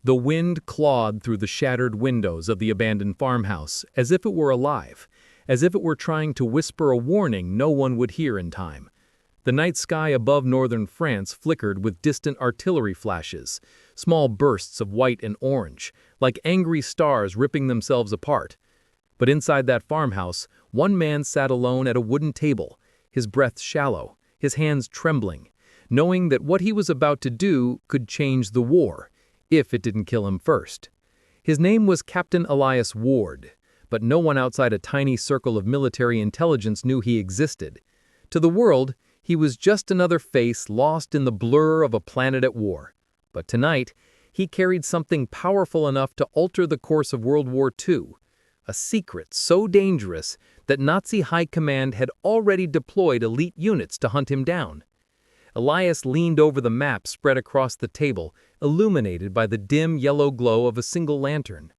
The wind clawed through the shattered windows of the abandoned farmhouse, as if it were alive, as if it were trying to whisper a warning no one would hear in time. The night sky above northern France flickered with distant artillery flashes, small bursts of white and orange, like angry stars ripping themselves apart. But inside that farmhouse, one man sat alone at a wooden table, his breath shallow, his hands trembling, knowing that what he was about to do could change the war, if it didn't kill him first. His name was Captain Elias Ward, but no one outside a tiny circle of military intelligence knew he existed. To the world, he was just another face lost in the blur of a planet at war. But tonight, he carried something powerful enough to alter the course of World War II, a secret so dangerous that Nazi High Command had already deployed elite units to hunt him down. Elias leaned over the map spread across the table, illuminated by the dim yellow glow of a single lantern.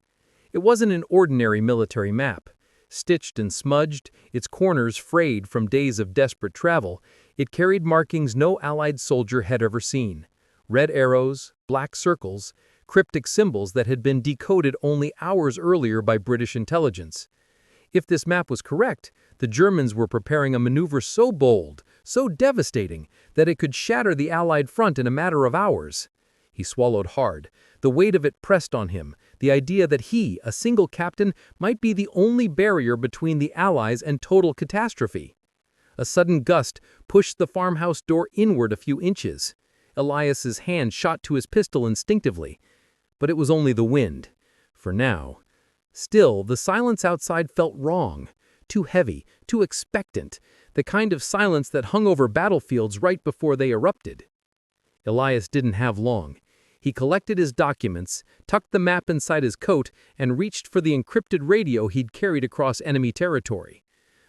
It wasn't an ordinary military map. Stitched and smudged, its corners frayed from days of desperate travel, it carried markings no Allied soldier had ever seen. Red arrows, black circles, cryptic symbols that had been decoded only hours earlier by British intelligence. If this map was correct, the Germans were preparing a maneuver so bold, so devastating, that it could shatter the Allied front in a matter of hours. He swallowed hard. The weight of it pressed on him, the idea that he, a single captain, might be the only barrier between the Allies and total catastrophe. A sudden gust pushed the farmhouse door inward a few inches. Elias's hand shot to his pistol instinctively. But it was only the wind. For now. Still, the silence outside felt wrong. Too heavy, too expectant, the kind of silence that hung over battlefields right before they erupted. Elias didn't have long. He collected his documents, tucked the map inside his coat, and reached for the encrypted radio he'd carried across enemy territory.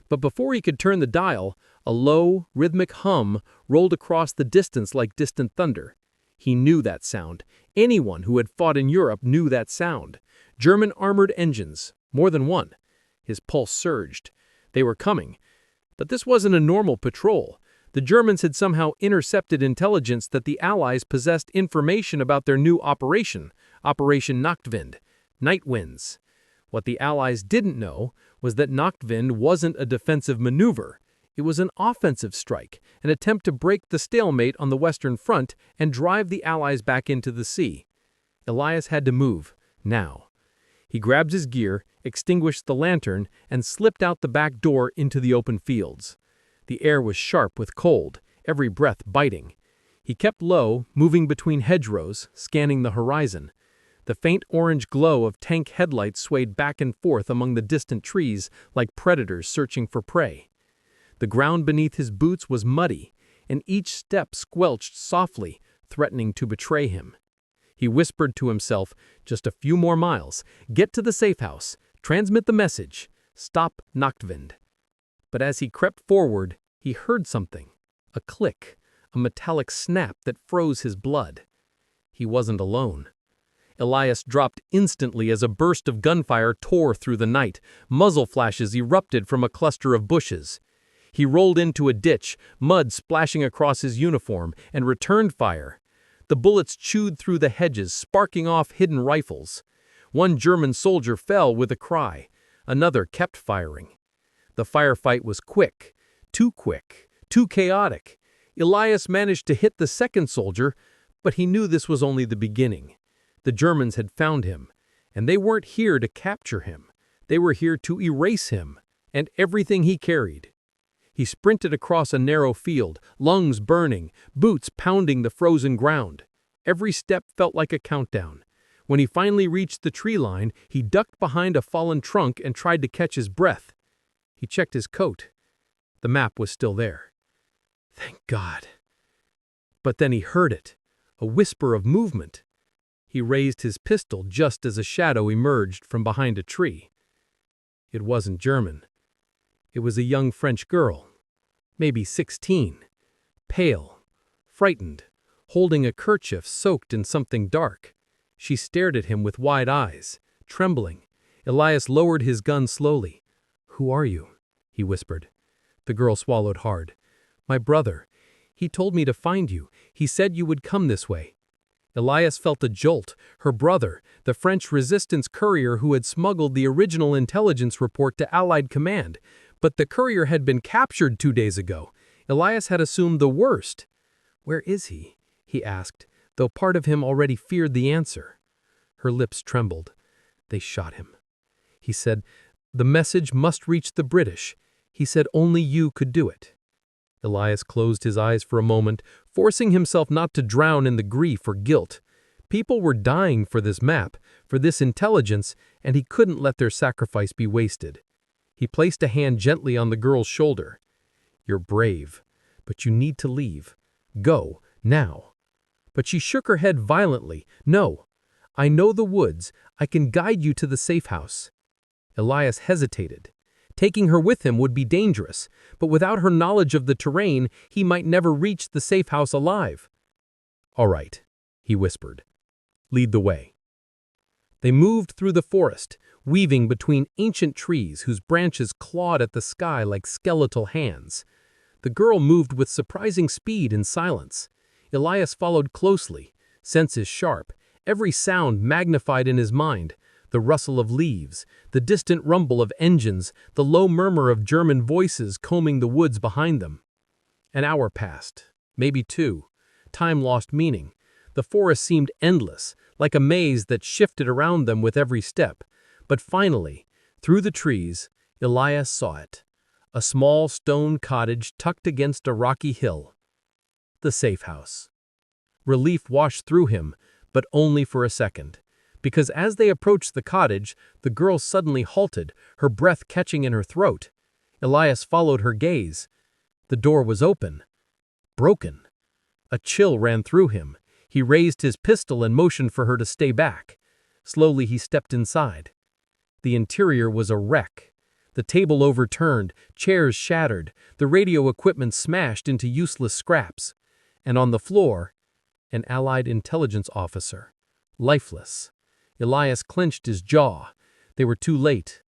But before he could turn the dial, a low, rhythmic hum rolled across the distance like distant thunder. He knew that sound. Anyone who had fought in Europe knew that sound. German armored engines, more than one. His pulse surged. They were coming. But this wasn't a normal patrol. The Germans had somehow intercepted intelligence that the Allies possessed information about their new operation, Operation Nachtwind, Night Winds. What the Allies didn't know was that Nachtwind wasn't a defensive maneuver. It was an offensive strike, an attempt to break the stalemate on the Western Front and drive the Allies back into the sea. Elias had to move, now. He grabbed his gear, extinguished the lantern, and slipped out the back door into the open fields. The air was sharp with cold, every breath biting. He kept low, moving between hedgerows, scanning the horizon. The faint orange glow of tank headlights swayed back and forth among the distant trees like predators searching for prey. The ground beneath his boots was muddy, and each step squelched softly, threatening to betray him. He whispered to himself, just a few more miles, get to the safe house, transmit the message, stop Nachtwind. But as he crept forward, he heard something, a click, a metallic snap that froze his blood. He wasn't alone. Elias dropped instantly as a burst of gunfire tore through the night. Muzzle flashes erupted from a cluster of bushes. He rolled into a ditch, mud splashing across his uniform, and returned fire. The bullets chewed through the hedges, sparking off hidden rifles. One German soldier fell with a cry. Another kept firing. The firefight was quick, too chaotic. Elias managed to hit the second soldier, but he knew this was only the beginning. The Germans had found him, and they weren't here to capture him. They were here to erase him, and everything he carried. He sprinted across a narrow field, lungs burning, boots pounding the frozen ground. Every step felt like a countdown. When he finally reached the tree line, he ducked behind a fallen trunk and tried to catch his breath. He checked his coat. The map was still there. Thank God. But then he heard it, a whisper of movement. He raised his pistol just as a shadow emerged from behind a tree. It wasn't German. It was a young French girl, maybe 16, pale, frightened, holding a kerchief soaked in something dark. She stared at him with wide eyes, trembling. Elias lowered his gun slowly. "Who are you?" he whispered. The girl swallowed hard. "My brother. He told me to find you. He said you would come this way." Elias felt a jolt. Her brother, the French resistance courier who had smuggled the original intelligence report to Allied command. But the courier had been captured 2 days ago. Elias had assumed the worst. "Where is he?" he asked, though part of him already feared the answer. Her lips trembled. "They shot him." He said, "The message must reach the British. He said only you could do it." Elias closed his eyes for a moment, forcing himself not to drown in the grief or guilt. People were dying for this map, for this intelligence, and he couldn't let their sacrifice be wasted. He placed a hand gently on the girl's shoulder. "You're brave, but you need to leave. Go, now." But she shook her head violently. "No, I know the woods. I can guide you to the safe house." Elias hesitated. Taking her with him would be dangerous, but without her knowledge of the terrain, he might never reach the safe house alive. "All right," he whispered. "Lead the way." They moved through the forest, weaving between ancient trees whose branches clawed at the sky like skeletal hands. The girl moved with surprising speed and silence. Elias followed closely, senses sharp, every sound magnified in his mind. The rustle of leaves, the distant rumble of engines, the low murmur of German voices combing the woods behind them. An hour passed, maybe 2. Time lost meaning. The forest seemed endless, like a maze that shifted around them with every step. But finally, through the trees, Elias saw it. A small stone cottage tucked against a rocky hill. The safe house. Relief washed through him, but only for a second. Because as they approached the cottage, the girl suddenly halted, her breath catching in her throat. Elias followed her gaze. The door was open. Broken. A chill ran through him. He raised his pistol and motioned for her to stay back. Slowly he stepped inside. The interior was a wreck. The table overturned, chairs shattered, the radio equipment smashed into useless scraps. And on the floor, an Allied intelligence officer, lifeless. Elias clenched his jaw. They were too late.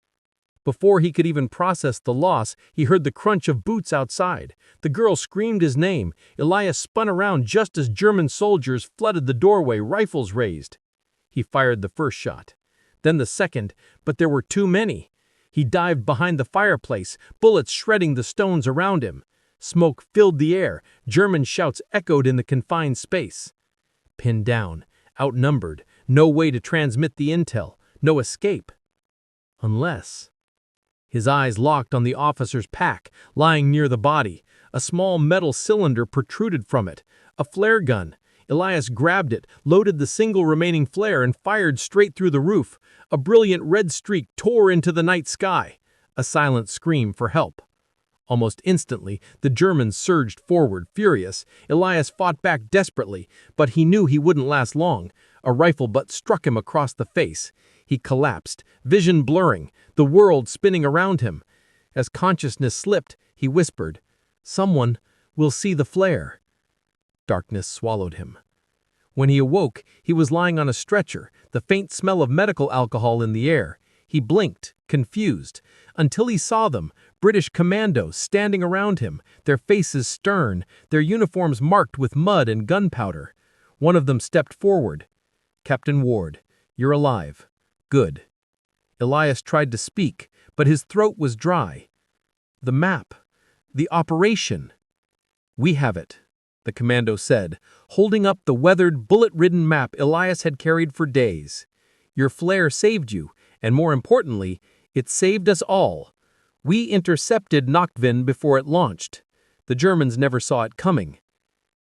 Before he could even process the loss, he heard the crunch of boots outside. The girl screamed his name. Elias spun around just as German soldiers flooded the doorway, rifles raised. He fired the first shot, then the second, but there were too many. He dived behind the fireplace, bullets shredding the stones around him. Smoke filled the air. German shouts echoed in the confined space. Pinned down, outnumbered, no way to transmit the intel, no escape. Unless... His eyes locked on the officer's pack, lying near the body. A small metal cylinder protruded from it. A flare gun. Elias grabbed it, loaded the single remaining flare, and fired straight through the roof. A brilliant red streak tore into the night sky. A silent scream for help. Almost instantly, the Germans surged forward, furious. Elias fought back desperately, but he knew he wouldn't last long. A rifle butt struck him across the face. He collapsed, vision blurring, the world spinning around him. As consciousness slipped, he whispered, "Someone will see the flare." Darkness swallowed him. When he awoke, he was lying on a stretcher, the faint smell of medical alcohol in the air. He blinked, confused, until he saw them, British commandos standing around him, their faces stern, their uniforms marked with mud and gunpowder. One of them stepped forward. "Captain Ward, you're alive. Good." Elias tried to speak, but his throat was dry. "The map. The operation." "We have it," the commando said, holding up the weathered, bullet-ridden map Elias had carried for days. "Your flare saved you, and more importantly, it saved us all. We intercepted Nachtwin before it launched. The Germans never saw it coming."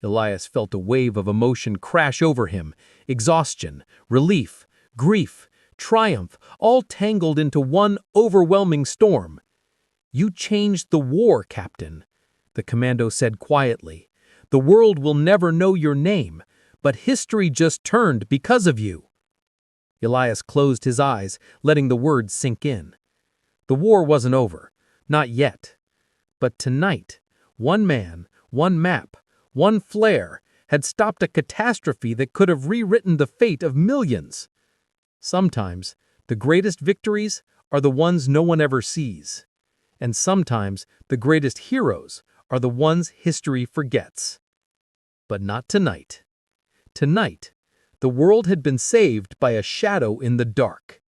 Elias felt a wave of emotion crash over him. Exhaustion, relief, grief, triumph, all tangled into one overwhelming storm. "You changed the war, Captain," the commando said quietly. "The world will never know your name, but history just turned because of you." Elias closed his eyes, letting the words sink in. The war wasn't over, not yet. But tonight, one man, one map, one flare had stopped a catastrophe that could have rewritten the fate of millions. Sometimes, the greatest victories are the ones no one ever sees. And sometimes, the greatest heroes are the ones history forgets. But not tonight. Tonight, The world had been saved by a shadow in the dark.